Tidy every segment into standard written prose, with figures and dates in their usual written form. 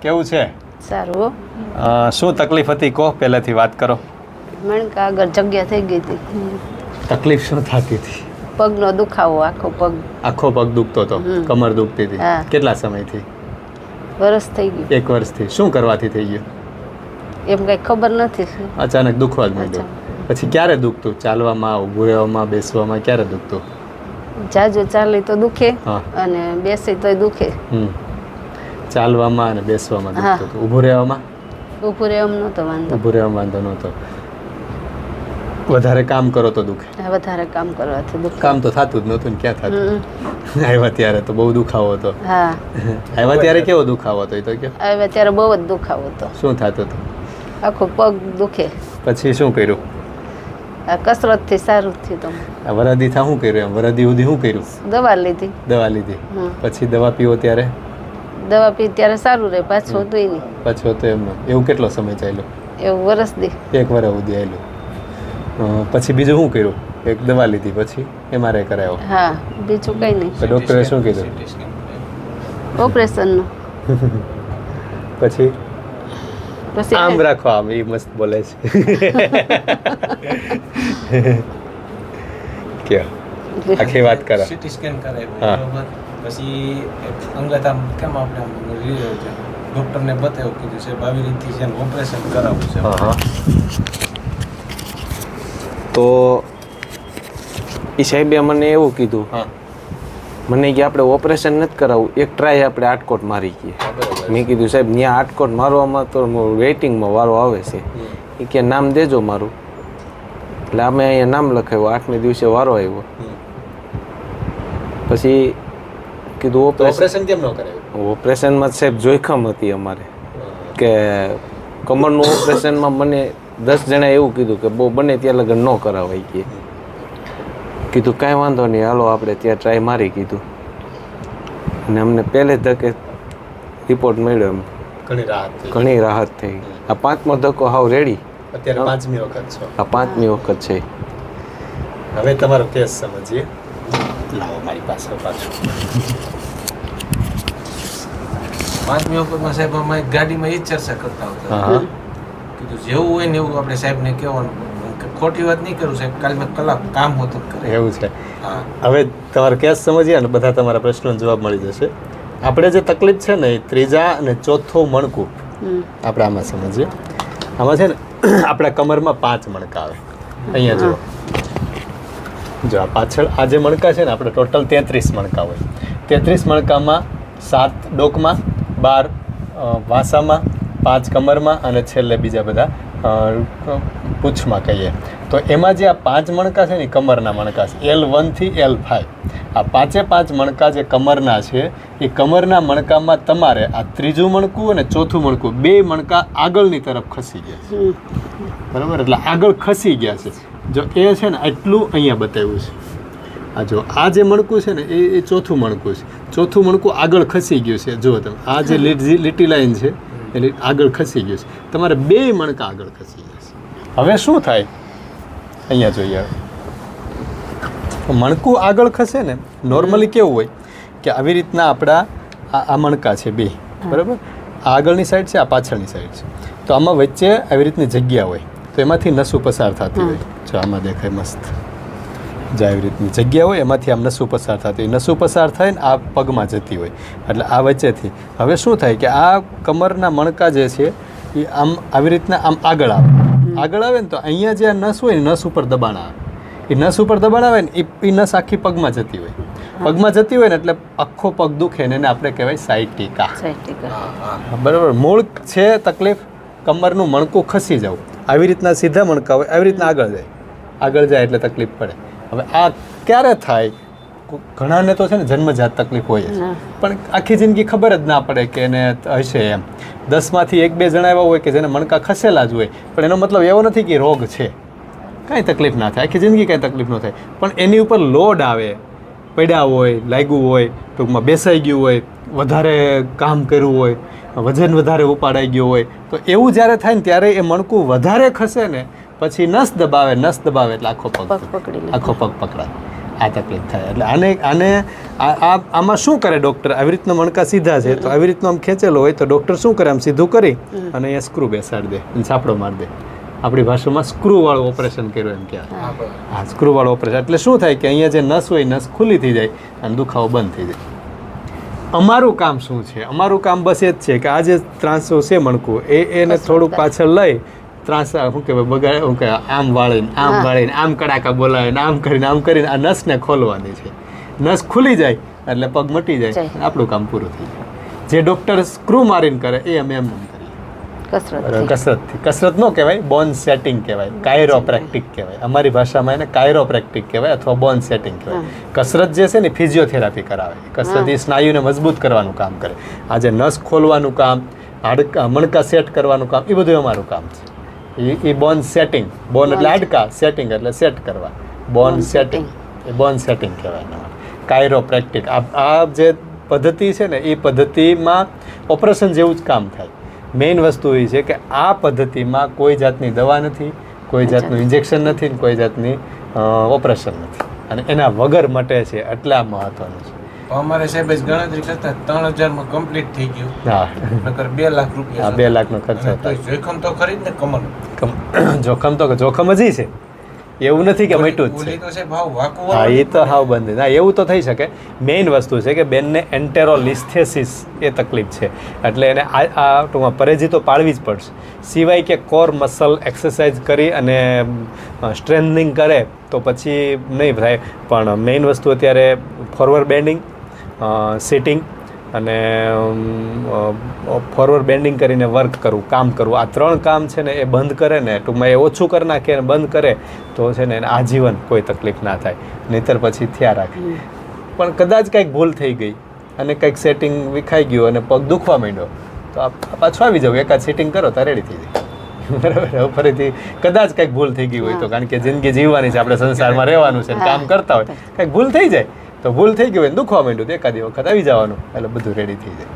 કેવું છે? સારું. શું તકલીફ હતી કહો, પહેલાથી વાત કરો. મણકા આગળ જગ્યા થઈ ગઈ હતી. તકલીફ શું થતી હતી? પગનો દુખાવો, આખો પગ. આખો પગ દુખતો હતો, કમર દુખતી હતી. હા. કેટલા સમયથી? વરસ થઈ ગયું. 1 વર્ષથી. શું કરવાથી થઈ ગયું? એમ કઈ ખબર નથી. અચાનક દુખવા જ માંડ્યું. પછી ક્યારે દુખતું? ચાલવામાં, ઊભું રહેવામાં, બેસવામાં ક્યારે દુખતું? જાજુ ચાલી તો દુખે હા. અને બેસી તોય દુખે. ચાલવામાં અને બેસવામાં હા. દુખતું હતું. ઊભું રહેવામાં? ઊભું રહેવામાં નહોતો વાંધો. ઊભું રહેવામાં વાંધો નહોતો. વધારે કામ કરો તો દુખે? વધારે કામ કરવાથી દુખે. કામ તો થતું જ નહોતું ને ક્યાં થતું? આવ્યા ત્યારે તો બહુ દુખાવો હતો. હા. આવ્યા ત્યારે કેવો દુખાવો હતો એ તો કે? હવે ત્યારે બહુ જ દુખાવો હતો. શું થતું હતું? આખો પગ દુખે. પછી શું કર્યું? આ કસરતથી સારું થયું તો. આ વરાદી થા શું કર્યું? એમ વરાદી સુધી શું કર્યું? દવા લીધી. દવા લીધી. પછી દવા પીવો ત્યારે? દવા પી ત્યારે સારું રહે, પાછું હતું નહીં. પાછું તો એમ એવું કેટલો સમય ચાલ્યો? એવું વરસ દી. 1 વર્ષ સુધી આવેલું. પછી બીજું શું કર્યું? એક દવા લીધી, પછી MRI કરાવ્યો. હા, બીજું કઈ નહીં. તો ડૉક્ટરે શું કીધું? ઓપરેશનનું. પછી પછી આમ રાખો, આમ એ મસ્ત બોલે છે. કે આખી વાત કરે. સીટી સ્કેન કરે હા. બરોબર. પછી અંગત આમ કેમ આપણે ડૉક્ટરને બતાવ્યું, કીધું સાહેબ આવી રીતથી છે ઓપરેશન કરાવવું છે. હા. તો એ સાહેબે મને એવું કીધું, હા. મને કે આપણે ઓપરેશન નથી કરાવવું, એક ટ્રાય આપણે આટકોટ મારી ગઈએ. મેં કીધું સાહેબ ત્યાં આટકોટ મારવામાં તો વેઇટિંગમાં વારો આવે છે. એ કે નામ દેજો મારું. એટલે અમે અહીંયા નામ લખાવ્યું. 8મે દિવસે વારો આવ્યો. પછી કીધું ઓપરેશન કેમ ન કરાવ્યું? ઓપરેશનમાં સાહેબ જોખમ હતી અમારે કે કમરનું ઓપરેશનમાં મને 10 જણા એવું કીધું કે બહુ બને ત્યાં લગન ન કરાવાય કે. કીધું કાંઈ વાંધો નહીં, હાલો આપણે ત્યાં ટ્રાય મારી કીધું. અને અમને પહેલે ધક્કે રિપોર્ટ મળ્યો. એમ ઘણી રાહત થઈ. આ 5મો ધક્કો હાવ રેડી. અત્યારે 5મી વખત છો. આ 5મી વખત છે. હવે તમારો કેસ સમજીએ. લાવો મારી પાસે પાછું. 5મી વખતમાં સાહેબ અમે ગાડીમાં એ જ ચર્ચા કરતા હતા. હા. કીધું જેવું હોય ને એવું આપણે સાહેબને કહેવાનું કે ખોટી વાત નહીં કરું સાહેબ, કાલે મેં કલાક કામ હોતું જ કરે. એવું છે. હા. હવે તમારો કેસ સમજીએ ને બધા તમારા પ્રશ્નોનો જવાબ મળી જશે. આપણે જે તકલીફ છે ને એ 3જા અને 4થું મણકું આપણે આમાં સમજીએ. આમાં છે ને આપણા કમરમાં 5 મણકા આવે. અહીંયા જુઓ. જો આ પાછળ આ જે મણકા છે ને આપણે ટોટલ 33 મણકા હોય. 33 મણકામાં 7 ડોકમાં, 12 વાસામાં, 5 કમરમાં અને છેલ્લે બીજા બધા પૂંછમાં કહીએ. તો એમાં જે આ 5 મણકા છે ને કમરના મણકા છે, L1 થી L5. આ 5 મણકા જે કમરના છે એ કમરના મણકામાં તમારે આ 3જું મણકું અને 4થું મણકું 2 મણકા આગળની તરફ ખસી ગયા છે. બરાબર? એટલે આગળ ખસી ગયા છે. જો એ છે ને આટલું અહીંયા બતાવ્યું છે. આ જો આ જે મણકું છે ને એ 4થું મણકું છે. 4થું મણકું આગળ ખસી ગયું છે. જુઓ તમે, આ જે લીટી લાઈન છે એટલે આગળ ખસી ગયું છે. તમારે 2 મણકા આગળ ખસી ગયા છે. હવે શું થાય? અહીંયા જોઈએ. મણકું આગળ ખસે ને નોર્મલી કેવું હોય કે આવી રીતના આપણા આ મણકા છે 2, બરાબર? આ આગળની સાઈડ છે, આ પાછળની સાઈડ છે. તો આમાં વચ્ચે આવી રીતની જગ્યા હોય તો એમાંથી નસું પસાર થતી હોય. જો આમાં દેખાય મસ્ત. જે આવી રીતની જગ્યા હોય એમાંથી આમ નસું પસાર થતી હોય. નસું પસાર થાય ને આ પગમાં જતી હોય. એટલે આ વચ્ચેથી હવે શું થાય કે આ કમરના મણકા જે છે એ આમ આવી રીતના આમ આગળ આવે. આગળ આવે ને તો અહીંયા જે આ નસ હોય ને નસ ઉપર દબાણ આવે. એ નસ ઉપર દબાણ આવે ને એ નસ આખી પગમાં જતી હોય. પગમાં જતી હોય ને એટલે આખો પગ દુખે ને એને આપણે કહેવાય સાયટિકા. બરાબર? મૂળ છે તકલીફ કમરનું મણકું ખસી જવું. આવી રીતના સીધા મણકા હોય, આવી રીતના આગળ જાય એટલે તકલીફ પડે. હવે આ ક્યારે થાય? ઘણાને તો છે ને જન્મજાત તકલીફ હોય જ, પણ આખી જિંદગી ખબર જ ના પડે કે એને હશે એમ. 10માંથી 1-2 જણા એવા હોય કે જેને મણકા ખસેલા જ હોય, પણ એનો મતલબ એવો નથી કે રોગ છે. કાંઈ તકલીફ ના થાય, આખી જિંદગી કાંઈ તકલીફ ન થાય, પણ એની ઉપર લોડ આવે, પડ્યા હોય, લાગ્યું હોય, ટૂંકમાં બેસાઈ ગયું હોય, વધારે કામ કર્યું હોય, વજન વધારે ઉપાડાઈ ગયો હોય, તો એવું જ્યારે થાય ને ત્યારે એ મણકું વધારે ખસે ને પછી નસ દબાવે એટલે આખો પગ પકડાય. આ તકલીફ થાય. એટલે આમાં શું કરે ડૉક્ટર? આવી રીતના મણકા સીધા છે તો આવી રીતનું આમ ખેંચેલો હોય તો ડૉક્ટર શું કરે? આમ સીધું કરી અને અહીંયા સ્ક્રૂ બેસાડી દે અને સાપડો મારી દે. આપણી ભાષામાં સ્ક્રૂવાળું ઓપરેશન કર્યું એમ કહેવાય. હા, સ્ક્રૂવાળું ઓપરેશન એટલે શું થાય કે અહીંયા જે નસ હોય નસ ખુલ્લી થઈ જાય અને દુખાવો બંધ થઈ જાય. અમારું કામ શું છે? અમારું કામ બસ એ જ છે કે આ જે ત્રાસો છે મણકું એને થોડુંક પાછળ લઈ ત્રાસા શું કહેવાય બગાડે શું કહેવાય આમ વાળીને આમ કડાકા બોલાવીને આમ કરીને આ નસને ખોલવાની છે. નસ ખુલી જાય એટલે પગ મટી જાય અને આપણું કામ પૂરું થઈ જાય. જે ડૉક્ટર સ્ક્રૂ મારીને કરે એ અમે એમ કરીએ કસરતથી. કસરત ન કહેવાય, બોન સેટિંગ કહેવાય, કાયરોપ્રેક્ટિક કહેવાય. અમારી ભાષામાં એને કાયરોપ્રેક્ટિક કહેવાય અથવા બોન સેટિંગ કહેવાય. કસરત જે છે ને ફિઝિયોથેરાપી કરાવે. કસરત એ સ્નાયુને મજબૂત કરવાનું કામ કરે. આ જે નસ ખોલવાનું કામ, મણકા સેટ કરવાનું કામ, એ બધું અમારું કામ છે. એ બોન સેટિંગ, બોન એટલે હાડકા, સેટિંગ એટલે સેટ કરવા, બોન સેટિંગ, એ બોન સેટિંગ કહેવાય એના માટે. કાયરોપ્રેક્ટિક આ જે પદ્ધતિ છે ને એ પદ્ધતિમાં ઓપરેશન જેવું જ કામ થાય. મેઇન વસ્તુ એ છે કે આ પદ્ધતિમાં કોઈ જાતની દવા નથી, કોઈ જાતનું ઇન્જેક્શન નથી, કોઈ જાતની ઓપરેશન નથી અને એના વગર મટે છે. એટલે આ મહત્વનું છે. અમારે સાહેબ જ ગણતરી કરતા 3000 કમ્પ્લીટ થઈ ગયું. હા, નકર 2 લાખ રૂપિયા. 2 લાખનો ખર્ચો થાય. જોખમ તો ખરી જ ને કમર. જોખમ જ છે. એવું નથી કે મટ્યું જ છે. તો સાહેબ ભાવ વાકું હા, એ તો હાવ બંધ. ના, એવું તો થઈ શકે. મેઇન વસ્તુ છે કે બેનને એન્ટેરોલિસ્થેસિસ એ તકલીફ છે. એટલે એને આ ટૂંકમાં પરેજી તો પાડવી જ પડશે. સિવાય કે કોર મસલ એક્સરસાઇઝ કરી અને સ્ટ્રેન્થનિંગ કરે તો પછી નહીં થાય. પણ મેઇન વસ્તુ અત્યારે ફોરવર્ડ બેન્ડિંગ, સિટિંગ અને ફોરવર્ડ બેન્ડિંગ કરીને વર્ક કરવું, કામ કરવું. આ 3 કામ છે ને એ બંધ કરે ને ટૂંકમાં એ ઓછું કરી નાખે અને બંધ કરે તો છે ને એને આજીવન કોઈ તકલીફ ના થાય. નહીંતર પછી થયા રાખે. પણ કદાચ કંઈક ભૂલ થઈ ગઈ અને કંઈક સેટિંગ વિખાઈ ગયું અને પગ દુખવા માંડ્યો તો આ પાછું આવી જાવ, એકાદ સેટિંગ કરો તો રેડી થઈ જાય. બરાબર. ફરીથી કદાચ કંઈક ભૂલ થઈ ગઈ હોય તો, કારણ કે જિંદગી જીવવાની છે, આપણે સંસારમાં રહેવાનું છે, કામ કરતા હોય, કંઈક ભૂલ થઈ જાય તો ભૂલ થઈ ગઈ હોય ને દુખવા માંડ્યું તો એકાદી વખત આવી જવાનું એટલે બધું રેડી થઈ જાય.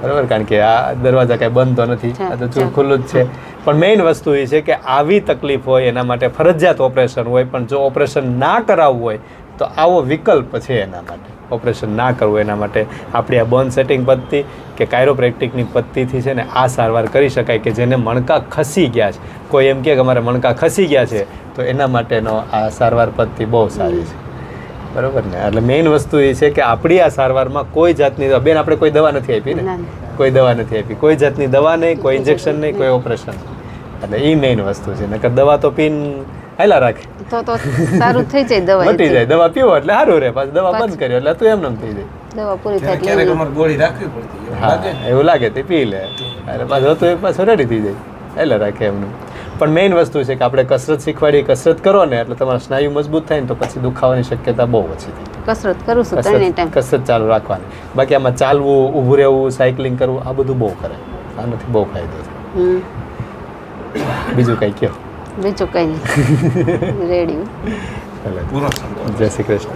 બરાબર. કારણ કે આ દરવાજા કાંઈ બંધ તો નથી, આ તો ચૂર ખુલ્લું જ છે. પણ મેઇન વસ્તુ એ છે કે આવી તકલીફ હોય એના માટે ફરજિયાત ઓપરેશન હોય. પણ જો ઓપરેશન ના કરાવવું હોય તો આવો વિકલ્પ છે એના માટે. ઓપરેશન ના કરવું એના માટે આપણી આ બોન સેટિંગ પદ્ધતિ કે કાયરોપ્રેક્ટિકની પદ્ધતિથી છે ને આ સારવાર કરી શકાય. કે જેને મણકા ખસી ગયા છે, કોઈ એમ કે અમારે મણકા ખસી ગયા છે તો એના માટેનો આ સારવાર પદ્ધતિ બહુ સારી છે. બરાબર ને. એટલે મેઇન વસ્તુ એ છે કે આપણી આ સારવારમાં કોઈ જાતની બેન આપણે કોઈ દવા નથી આપી ને, કોઈ દવા નથી આપી, કોઈ જાતની દવા નહીં, કોઈ ઇન્જેક્શન નહીં, કોઈ ઓપરેશન. એટલે એ મેઇન વસ્તુ છે. નકર દવા તો પીન હાલા રાખે તો સારું થઈ જાય. દવા મટી જાય. દવા પીવો એટલે સારું રહે. પાછું દવા બંધ કર્યો એટલે તું એમ થઈ જાય. દવા પૂરી થાય ક્યારેક એટલે અમારે ગોળી રાખવી પડતી. હા, એવું લાગે તે પી લે એટલે પાછું તો એ પાછું રેડી થઈ જાય. એટલે રાખે એમનું. પણ મેઇન વસ્તુ છે કે આપણે કસરત શીખવાડીએ, કસરત કરો ને એટલે તમારા સ્નાયુ મજબૂત થાય ને તો પછી દુખાવાની શક્યતા બહુ ઓછી થાય. કસરત કરું છું 3 ટાઈમ. કસરત ચાલુ રાખવાની. બાકી આમાં ચાલવું, ઊભું રહેવું, સાયકલિંગ કરવું આ બધું બહુ કરે. આનાથી બહુ ફાયદો છે. બીજું કંઈ કહો? બીજું કંઈ નહીં. રેડી. જય શ્રી કૃષ્ણ.